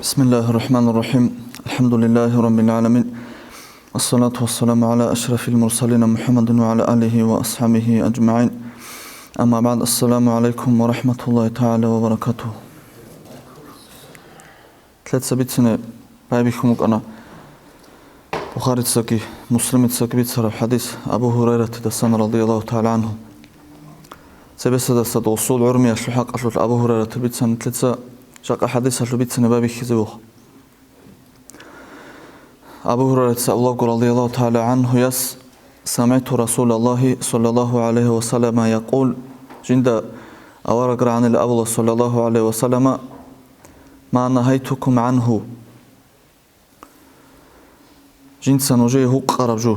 بسم الله الرحمن الرحيم الحمد لله رب العالمين والصلاة والسلام على أشرف المرسلين محمد وعلى آله وأصحابه أجمعين أما بعد السلام عليكم ورحمة الله تعالى وبركاته ثلاث سبيتنا بايبكم أنا بخاري تسكي مسلم تسكي بيتسر حديث أبو هريرة تدسان رضي الله تعالى عنه سبسة دسد وصول عرمي أشلحق أشلح أبو هريرة بيتسان ثلاثة شاق حديث أشلح بيتسان بابي خزبوه أبو هريرة رضي الله تعالى عنه سمعت رسول الله صلى الله عليه وسلم يقول جند أورق عن الأبو صلى الله عليه وسلم ما نهيتكم عنه جند سنوجيه قربجو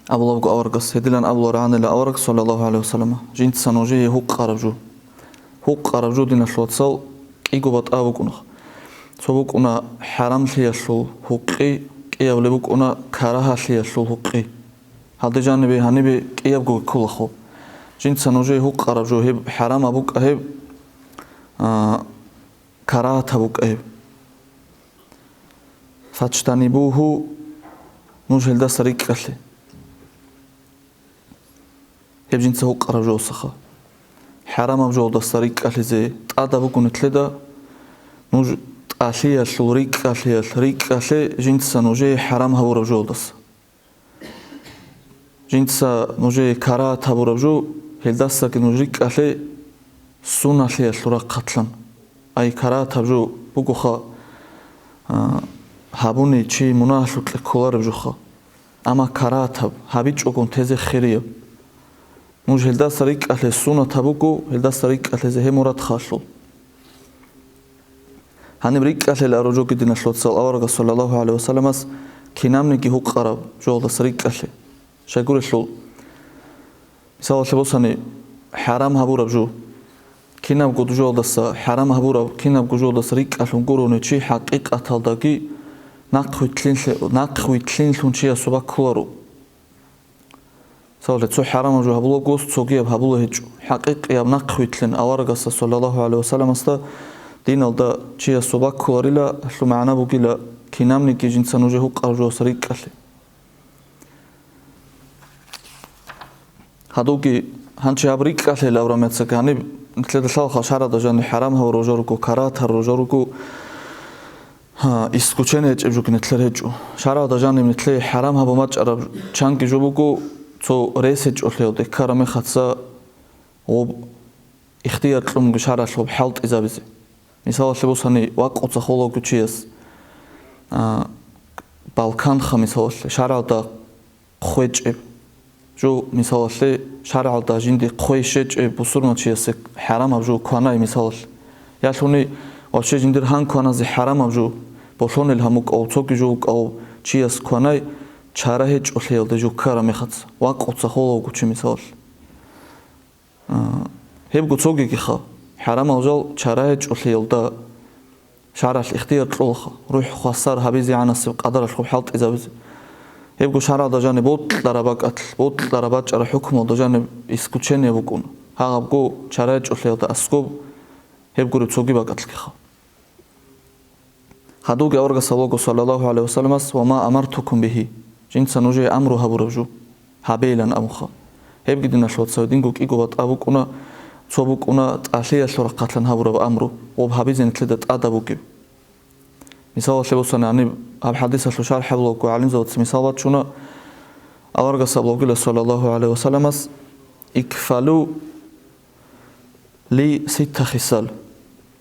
أبو الله أورق سيدلان أبو عن الأورق صلى الله عليه وسلم جند سنوجيه قربجو قربجو دين الشوتصل إيجوبات أبو كنخ صوبك أنا حرام ليشلو حقي كيابلبك أنا كراهة ليشلو حقي هذا جانبي هنبي كيابجو كل خو جنس سنوجي حق قربجو هب حرام أبوك أهب كراهة أبوك أهب فاجتنبوه نوجه ده سريك كله هب جنس حق قربجو سخا حرام أبجو ده سريك كله زي تأدبك نتلدا نوج أشياء شوريك أشياء شريك أشياء جنس نوجي حرام هبور جودس جنس نوجي كرات هبور جو هلداس كنوجيك أشياء سون أشياء شورا قتلن أي كرات هبجو بقوخا هبوني شيء مناسب لكولار بجوخا أما كرات هبيج أكون تزه خيرية نوج هلداس ريك أشياء سون تبوكو هلداس ريك أشياء زه مراد خاشل هنبريك أهل الأرجوك دين الشوتصل أورق صلى الله عليه وسلم كنامني هو قرب جول سريك أهل شايقول الشول مثال شبوسني حرام هبور بجو كنام قد جول دس حرام هبور كنام قد جول دس ريك أهل نقولون شيء حقيقة أتالدقي نقوي تلين شون شيء سباق كلارو مثال تسو حرام جو هبولو قوس تسوقي هبولو هيج حقيقة يا نقوي تلين أورق صلى الله عليه وسلم دين الدا شيء سباق كوريلا شو معنا بقيلا كنامني كي جنس نوجه قرجو سريك كله هادوكي هنشي أبريك كله لورا متسكاني مثل الشال خشارة دجاني حرام هو رجوركو كرات هالرجوركو إسكوتشني أجوك نتلرهجو شارة دجاني مثل حرام هبو ماتش أرب شانكي جوبكو تو ريسج أخليو دكارة مختصة و اختيار لهم شارة شو بحالت إذا بزي مثال شبوسني واقع تخلو كتشيس بالكان مثال شارع دا خويج جو مثال شارع دا جندي خويشج بصورنا تشيس حرام أبجو كوانا مثال ياشوني وشي جندير هان كوانا زي حرام أبجو بوشون الهموك أو توك جوك أو تشيس كوانا شارعج أخيل دجو كارا مختص واقع تخلو كتشي مثال هيبقو توكي كخا حرام أوجل شرائج أخيلدا شرع الاختيار طلخ روح خسر هبيزي عن السبق قدر الخب حلط إذا بز يبقى شرع دجاني بوت لرباك أتل بوت لرباك على حكم دجاني إسكوتشين يبقون ها بقو شرائج أخيلدا أسكوب يبقى ربصوجي باك أتل كخا هدوك أورج صلى الله عليه وسلم وما أمرتكم به جنس نوجي أمره برجو هبيلا أمخا يبقى دينا شوت سودينكوك إيجوبات أبوكونا صوبك أنا أشياء شرق قتلن هبورا بأمره وبحبيزين تلدت أدبوك مثال شبوسنا يعني الحديث الشرح حبلوك وعلين زوج مثالات شنا أورج صلى الله عليه وسلم إكفلوا لي 6 خصال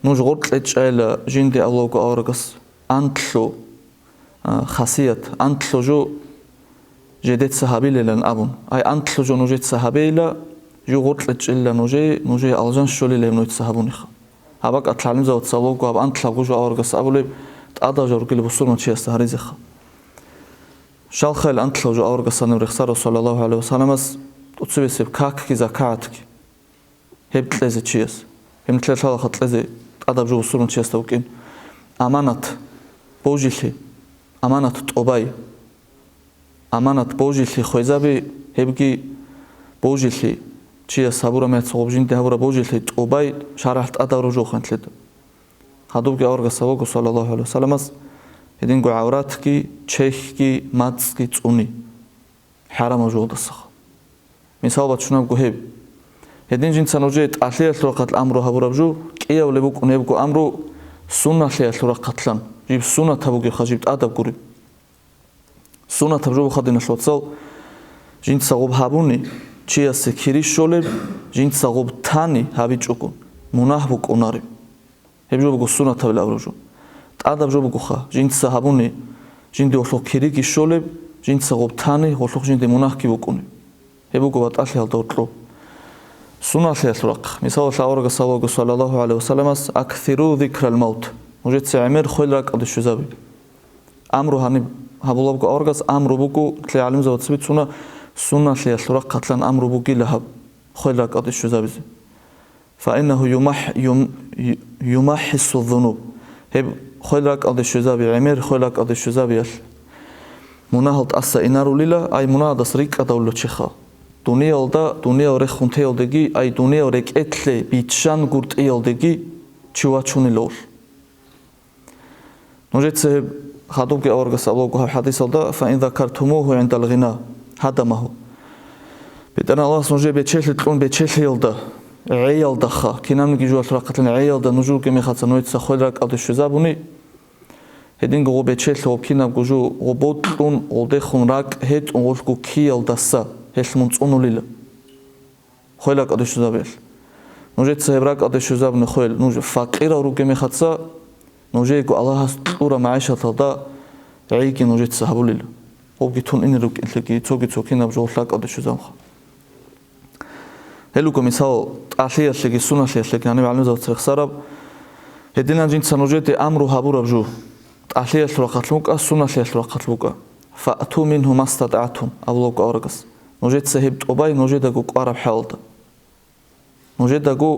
نجغط لجأل جندي الله أورجس أنتلو خاصية أنتلو جو جديد صحابي لنا أبون أي أنتلو جو نجد صحابي لا يغوت لجل نوجي ألجان شولي لهم نويت صحابونيخ هباك أتلعلم زود صلوك وهب أنت لغوجو أورغس أبولي تأدا جوركي لبصور نوتشي استهريزيخ شال خيل أنت لغوجو أورغس نمرخصار صلى الله عليه وسلم تتصبي سيب كاك كيزا كاعتك هب تلزي تشيس هم تلزي شالخ تلزي تأدا بجو بصور نوتشي استوكين أمانت بوجيلي أمانت تقوباي أمانت بوجيلي خويزابي هبكي بوجيلي شيء صبورة ما تصوب جين تهورة بوجيلي تقوباي شرحت أدارو جو خنتلد ხადუბკი ავარგასავოგო სალალაჰუ ალეიჰი ვასალამას ედინგო ავრატკი ჩეჰკი მაცკი წუნი ჰარამა ჟოლდასახ მისალბათ შუნამ გუჰებ ედინჯინცან ოჯე ტალია ლოხატ ამრო ჰაბურაბჟუ კიავლებუ კუნებგო ამრო სუნნალია ლოხატლან ჯიბ სუნნა თაბუგი ხაჯიბ ადაბგური სუნნა თაბჟუ ხადინა შოცალ ჯინცაღობ ჰაბუნი ჩიასე ქირიშოლე ჯინცაღობ თანი ჰაბიჭუკუ მუნაჰბუ კუნარი ებჟობგო სუნნა თაბლავროჟუ ტადაბჟობგო ხა ჯინცა ჰაბუნი ჯინდი ოლო ქირიკი შოლე ჯინცაღობ თანი ოლო ჯინდი მუნაჰკი ბუკუნი ებუგო ბატალი ალდოტლო სუნალია ლოხ მისალა შავრაგა სალოგო სალალაჰუ ალეიჰი ვასალამას აქთირუ ზიქრალ მაუტ მუჯეცე ამერ ხოლა ყდი შუზაბი ამრო ჰანი ჰაბულაბგო ავარგას ამრო ბუკუ თლე ალიმ ზავცბი ცუნა სუნალია ლოხ ყატლან ამრო ბუკი ლაჰ ხოლა ყდი შუზაბი ფაინაჰუ იუმაჰისუ ზუნუბ ებ ხოლა ყდი შუზაბი ამერ ხოლა ყდი შუზაბი მუნაჰალტ ასა ინარულილა აი მუნადას რიკადავლო ჩიხა დუნია ორე ხუნთეოლდეგი აი დუნია ორე კეთლე ბიჩან გურტიოლდეგი ჩუაჩუნილო ნუჟეცე ხადუბკი ავარგასალოგო ჰადისალდა ფაინ ზაკართუმუჰუ ინდალ ღინა ჰადამაჰუ ბეტანა ალლაჰ ნუჟე ბეჩელე ტყუნ ბეჩელეოლდა ეიალდა ხა კინამნი ჯუას რაყატლენ ეიალდა ნუჟულკი მეხაცა ნოიცა ხოლა ყავდი შეზაბუნი ედინგო ბეჩელე ოფკინა გუჟუ ობოტუნ ოლდე ხუნ რაკ ჰეტ ოლკუ კიალდასა ჰესმუნ წუნულილა ხოლა ყავდი შეზაბელ ნუჟეცე ებრა ყავდი შეზაბნი ხოლ ნუჟე ფაყირა რუკი მეხაცა ნუჟე გო ალლაჰს ტურა მაიშათა და ეიკი ნუჟეცე ჰაბულილა ოგითუნ ინი რუკი ლეკი ცოგიცოკინა ბჟოლ ყავდი შეზამხა ელუკო მისაო ტალიაში სუნაში ლეკი ანი ალიმ ზავცრ ხსარაბ ედინან ჯინცან უჯეტი ამრუ ჰაბურაბჟუ ტალიაში როხატლუკა სუნაში როხატლუკა ფატუ მინჰუ მასტატატუმ ავლოკ ავრაგას ნუჯეტზე ჰებ ტობაი ნუჯედაგუ ყვარაბ ჰალდა ნუჯედაგუ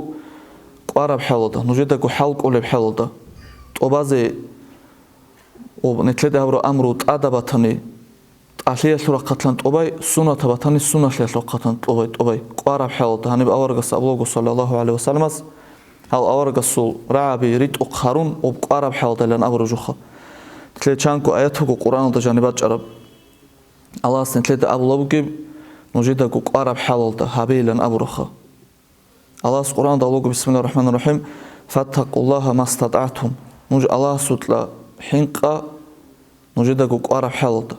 ყვარაბ ჰალდა ნუჯედაგუ ჰალკოლებ ჰალდა ტობაზე ო ნეთლედა ამრუ ტადაბათანი ტალიაში როხატლან ტობაი სუნათაბათანი სუნაში როხატლან ტობაი ყვარაბ ჰალდა ჰანებ ავარგას ავლოგო სალალაჰუ ალეიჰი ვასალამას ალ ავარგასულ რაბი რიტ უხარუნ ო ყვარაბ ჰალდალან ავროჟუხა თლეჩანკო აიათოგო ყურანდა ჟანებაჭარა ალას ნეთლედა ავლოგე ნუჯედაგუ ყვარაბ ჰალდა ჰაბილან ავროხა ალას ყურანდა ავლოგო ბისმილაჰ რაჰმანირ რაჰიმ ფატტაყულლაჰა მასტატატუმ ნუჯ ალასუტლა ჰინყა ნუჯედაგუ ყვარაბ ჰალდა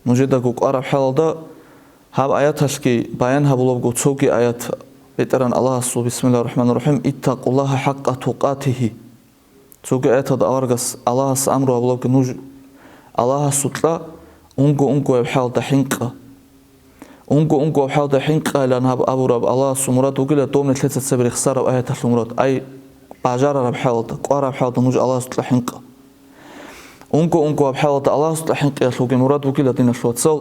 ნუჯედაგუ ყვარაბ ჰალდა ჰაბ აიათაშკი ბაიან ჰაბულოგო ცოგი აიათ ბეტარან ალასუ ბისმილაჰ რაჰმანირ რაჰიმ იტტაყულლაჰა ჰაყყა თუყათიჰი ცოგი აიათად ავარგას ალას ამრო ავლოგო ნუჯ ალასუტლა უნგო ჰალდა ჰინყა უნგო ჰალდა ჰინყა ლან ჰაბ აბურაბ ალასუ მურად უგილა დომნე თლეცაცებრი ხსარაბ აიათაშ მურად აი ბაჟარარაბ ჰალდა ყვარაბ ჰალდა ნუჯ ალასუტლა ჰინყა უნგო ჰალდა ალასუტლა ჰინყა ლუგი მურად უგილა დინა შუაცალ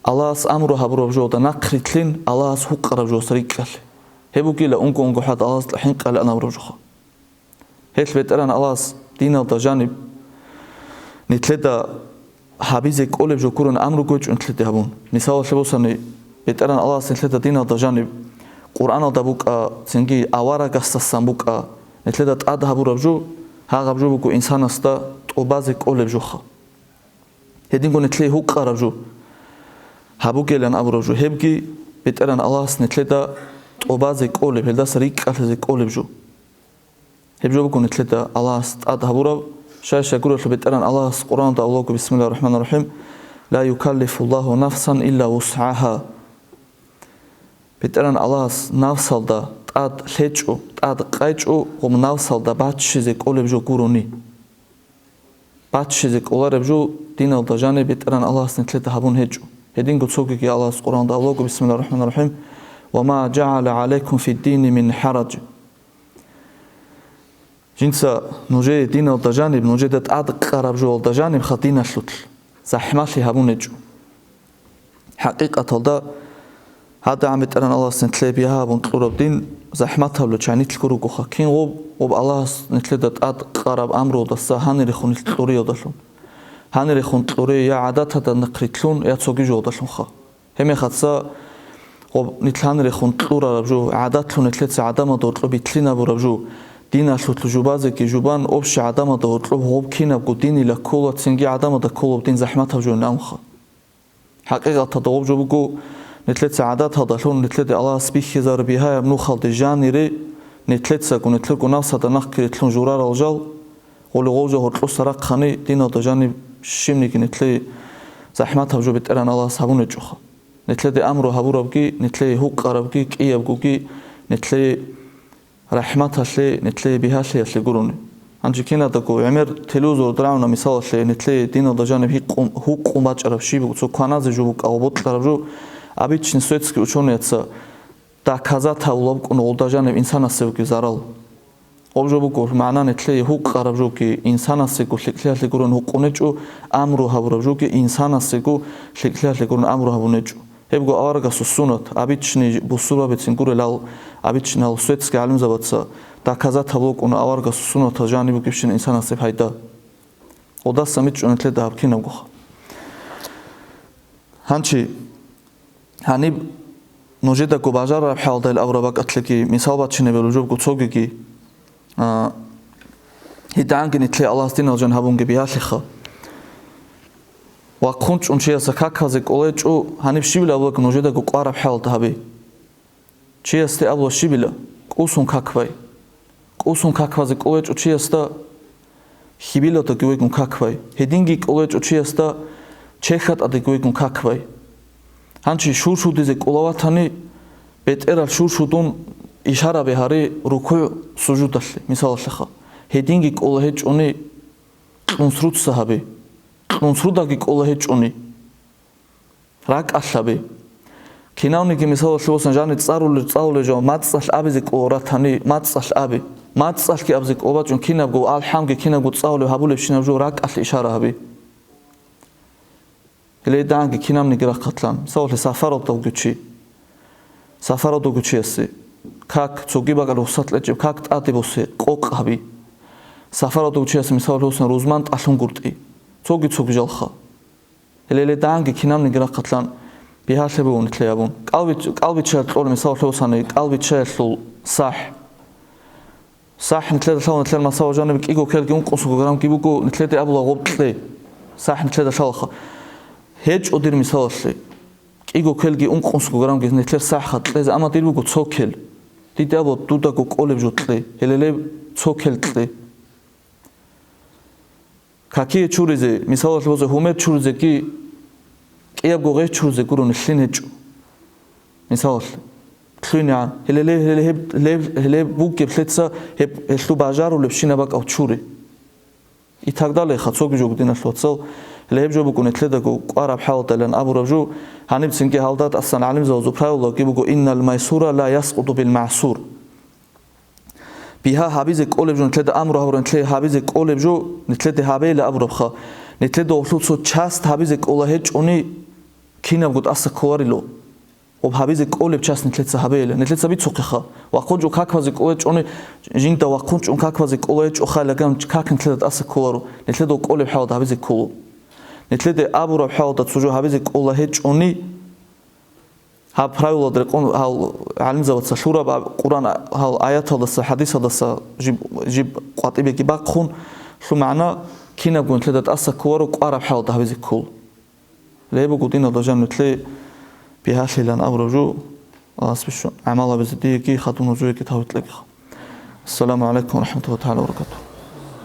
ალას ამრო ჰაბურაბ ჟოდა ნაყრითლინ ალას ჰუყრაბ ჟოს რიკალი ჰებუგილა უნგო ჰალდა ალასუტლა ჰინყა ლან ამრო ჟოხა ჰეს ვეტერან ალას დინალდა ჟანი ნითლედა ჰაბიზე კოლებ ჟოკურონ ამრო გოჭუნთლედა ჰაბუნ მისალა შებოსანი ვეტერან ალას ნითლედა დინალდა ჟანი ყურანალდა ბუკა ცინგი ავარაგასა სამბუკა ნეთლედა ტად ჰაბურაბჟუ ჰაღაბჟუ ბუკუ ინსანას და ტობაზე კოლებ ჟოხა ედინგო ნეთლე ჰუყარაბჟუ ჰაბუგელან აბურაბჟუ ჰებგი ვეტერან ალას ნეთლედა ტობაზე კოლებ ჰელდას რიკალზე კოლებჟუ ჰებჟუ ბუკუ ნეთლედა ალას ტად ჰაბურაბ შაშა გუროშ ვეტერან ალას ყურანდა ალოქ ბისმილაჰ რაჰმანირ რაჰიმ ლა იუკალიფულლაჰუ ნაფსან ილლა ვუსაჰა ვეტერან ალას ნავსალდა ტად ლეჭუ ტად ყაჭუ ხომ ნავსალდა ბაჩშიზე კოლებჟუ გურონი ბაჩშიზე კოლარებჟუ დინალდა ჟანე ვეტერან ალას ნეთლედა ჰაბუნ ჰეჭუ ედინგო ცოგიგი ალას ყურანდა ალოქ ბისმილაჰ რაჰმანირ რაჰიმ ვამა ჯაალა ალეიკუმ ფიდდინი მინ ჰარაჯ ჯინცა ნუჯე დინალდა ჟანი ნუჯე და ტად ყარაბჟუ ოლდა ჟანი ხა დინაშუთ ზაჰმაში ჰაბუნ ეჭუ ჰაყიყათალდა ჰადა ამეტრან ალას ნეთლები ჰაბუნ ყურობდინ ზაჰმათავლო ჩანიტლკურუ გოხა კინ ობ ალას ნეთლედა ტად ყარაბ ამროდა საჰანერი ხუნილ ყურიოდალო ჰანერი ხუნ ყური ია ადათა და ნყრითლუნ ია ცოგი ჟოდალო ხა ჰემეხაცა ობ ნიტლანერი ხუნ ყურაბჟუ ადათლუნ ნეთლეცა ადამადო ყობი თლინაბურაბჟუ دين أشلت جوبازة كي جوبان أبش عدم ده وطلب غوب كينا بقديني لكولة تنجي عدم ده كولة بدين زحمتها جو نامخة حقيقة تدوب جو بقو نتلت سعادات هذا لون نتلت الله سبيخ يزار بها يبنو خالد جانيري نتلت ساكو نتلت نفس هذا نخكر يتلون جورار الجال ولو غوجه هرتلو سراق خاني دين هذا جاني شيمني كي نتلت زحمتها جو بتران الله صابون جوخة نتلت أمره هبورا بقي نتلت هو قرب بقي كي بقي نتلت رحمتها شلي نتلي بها شلي شلي قروني عندي كنا دكو عمر تلوزو دراونا مثال شلي نتلي دينا دجانب هو قومات عرب شيء بقول كناز جوبك أو بطل عرب جو أبيتش نسويتسكي وشون يتسا تا كذا تولب كون أول دجانب إنسان السبك زارال أول جو بقول معنا نتلي هو قرب جو كي إنسان السبك شلي شلي قرون هو قنيجو أمره هبرب جو كي إنسان السبك شلي شلي قرون أمره هبونيجو هبقو أورجا سوسونات أبيتشني بوسورا بتسنقول لال أبيتشني هال سويتس كعلم زبطة تكذا تبلوك أن أورجا سوسونات جاني بكيفشين إنسان أصيب هيدا وده سميتش أن تلد هبكين أبوخ هنشي هنيب نوجد كوباجار بحال ده الأورباك أتلكي مثال باتشني بالوجوب كتوجي هيدانك نتلي الله استين الجن هبون جبيها شيخة وقنش أنشيا سكاك هذيك أولج أو هنيب شبيل أبوك نوجده كقارب حال تهبي شيء است أبو شبيل قوسون كاكوي قوسون كاك هذيك أولج أو شيء است شبيل تقوي كون كاكوي هدينجيك أولج أو شيء است شيخات أتقوي كون كاكوي هنشي شور شو ديزك أولوات هني بتأرل شور شو دون إشارة بهاري ركوع سجود الله مثال الله هدينجيك أولج أني نصرت صحابي نصروداكي كله هيجوني راك أشابي كناوني كمثال شوسن جاني تصارول جو ما تصل أبي زك أوراتني ما تصل أبي ما تصل كي أبزك أوبات جون كنا بقول الحام كنا بقول تصاول هابول بشنا جو راك أصل إشارة هبي اللي دانك كنا من نقرأ قتلان مثال سافر دوغتشي سافر دوغتشي أسي كاك تجيب على رخصة لجيب كاك تأتي بوسي قوق هبي سافر دوغتشي أسي مثال شوسن روزمان تأشون قرطي توجي جالخا اللي دانك كنا من نقرأ قتلان بها شبون نتلاقون قلبي تشال تقول مثال شوسن قلبي تشال صح نتلاقي شلون نتلاقي مساو جانبك إيجو كل يوم قصو جرام كيبوكو نتلاقي أبو لغوب تلاقي صح نتلاقي شلخا هيج أدير مثال شيء إيجو كل يوم قصو جرام كي نتلاقي صح تلاقي أما تيربوكو توكل تيجي أبو تودا كو قلب جو تلاقي اللي توكل تلاقي كاكي تشوريزي مثال شلوزه همه تشوريزي كي أبو غير تشوريزي كورون الشين هيج مثال خلينا هلا بوك بلتسا هب شلو باجار ولا بشينا باك أو تشوري يتقدر خاطسوق جو بدينا شلوتسل هلا هب جو بكون تلدقو قارب حالة لأن أبو رجو هني بسنجي حالات أصلا علم زوجو براولو كيبقو إن الميسورة لا يسقط بالمعسور بها حبيزك قلب جو نتلد أمره هورن تلي حبيزك قلب جو نتلد حبيل أبو ربخا نتلد وصلت شاست حبيزك الله هج أني كينا بقول أصلا كواريلو وبحبيزك قولب جاس نتلت سحبيله نتلت سبيت سوقخا وقنج كاكوازك قولج أني جينتا وقنج كاكوازك قولج أخالجام كاك نتلت أس كوارو نتلت قولب حاول حبيزك كولو نتلت أبو رب حاول تسوجو حبيزك الله هج أني ها برايول درقون ها علم زود سشورة بقرآن ها آيات هذا حديث هذا جيب قاطبة كباق خون شو معناه كنا بقول نتلت أس كوارو قارب حاول حبيزك كول ليه بقول دينا ضجان نتلت بهاش لان أبرجو أصبحوا عمالة بزدية كي خاتون رجوع كي تهوت لك. السلام عليكم ورحمة الله تعالى وبركاته.